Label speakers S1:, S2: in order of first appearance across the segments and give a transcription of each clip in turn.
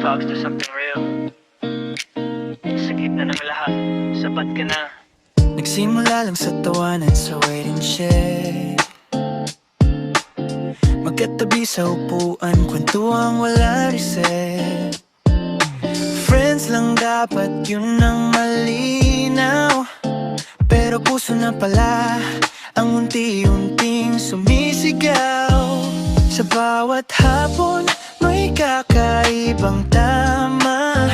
S1: talks to something real. Sa gitna ng lahat, sapat ka na.
S2: Nagsimula lang sa tawanan sa wait and check. Magkatabi sa upuan, kwentuang wala reset. Friends lang dapat, yun ang malinaw. Pero puso na pala ang unti-unting sumisigaw. Sa bawat hapon, may kakaibang tama.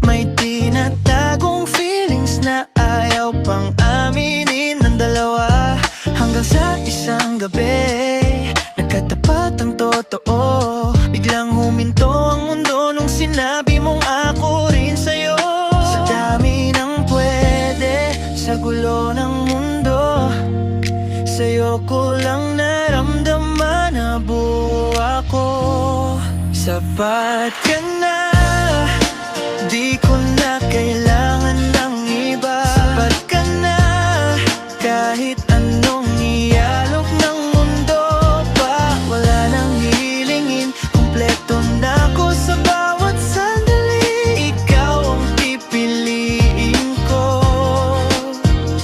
S2: May tinatagong feelings na ayaw pang aminin ng dalawa. Hanggang sa isang gabi, nagkatapat ang totoo. Biglang huminto ang mundo nung sinabi mong ako rin sa'yo. Sa dami ng pwede, sa gulo ng mundo, sa'yo ko lang naramdaman na buo ako. Sapat ka na, di ko na kailangan ng iba. Sapat ka na, kahit anong ialok ng mundo pa. Wala nang hilingin, kumpleto na ako sa bawat sandali. Ikaw ang pipiliin ko.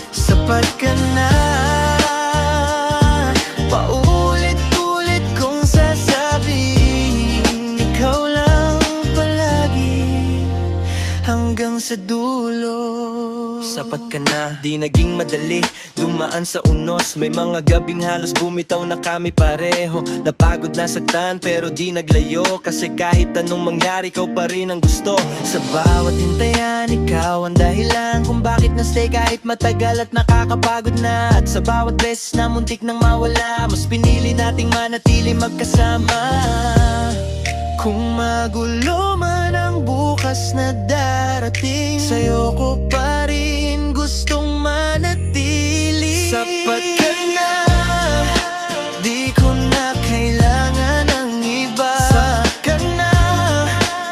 S2: Sapat ka na, paulit-ulit kong sasabihin, ikaw lang palagi hanggang sa dulo. Sapat ka na, di naging madali dumaan sa unos. May mga gabing halos bumitaw na kami pareho. Napagod na saktan pero di naglayo. Kasi kahit anong mangyari, ikaw pa rin ang gusto. Sa bawat hintayan, ikaw ang dahilan kung bakit na-stay kahit matagal at nakakapagod na. At sa bawat beses na muntik nang mawala, mas pinili nating manatili magkasama. Kung magulo man ang bukas na darating, sa'yo ko pa rin gustong manatili. Sapat ka na, di ko na kailangan ng iba. Sapat ka na,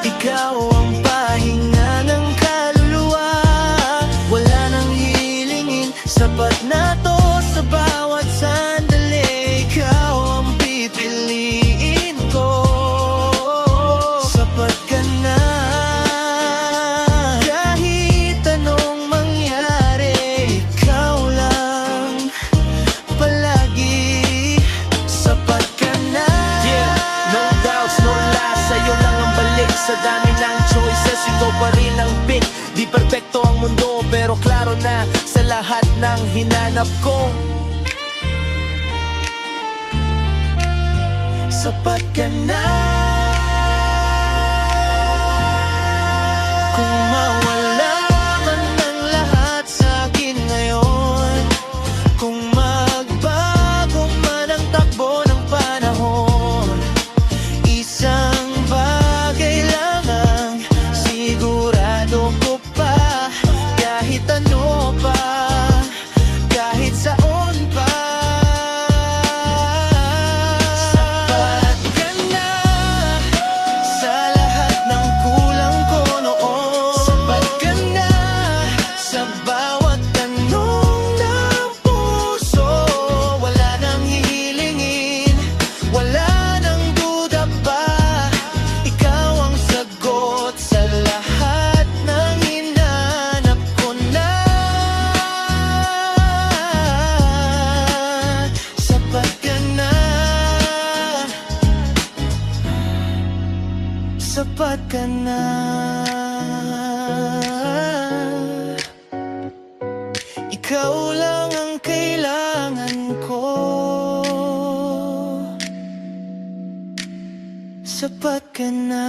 S2: ikaw ang pahinga ng kaluluwa. Wala nang hilingin, sapat na to sa bawat sandali. Ikaw ang pipiliin ko. Sapat ka na, kahit anong mangyari, ikaw lang palagi. Sapat ka na. Yeah, no doubts, no lies, sa'yo lang ang balik. Sa dami ng choices, ikaw pa rin ang pick. Di perfecto ang mundo, pero klaro na sa lahat ng hinanap ko. Sapat ka na. Kung mawala man ang lahat sa'kin ngayon, kung magbago man ang takbo ng panahon, isang bagay lang ang sigurado ko pa. Kahit ano pa, kahit saan pa, sapat ka na sa lahat ng kulang ko noon. Sapat ka na sa bawat tanong ng puso. Wala nang hihilingin, wala nang duda pa. Ikaw ang sagot sa lahat ng hinanap ko na. Sapat ka na, sapat ka na. Ikaw lang ang kailangan ko. Sapat ka na.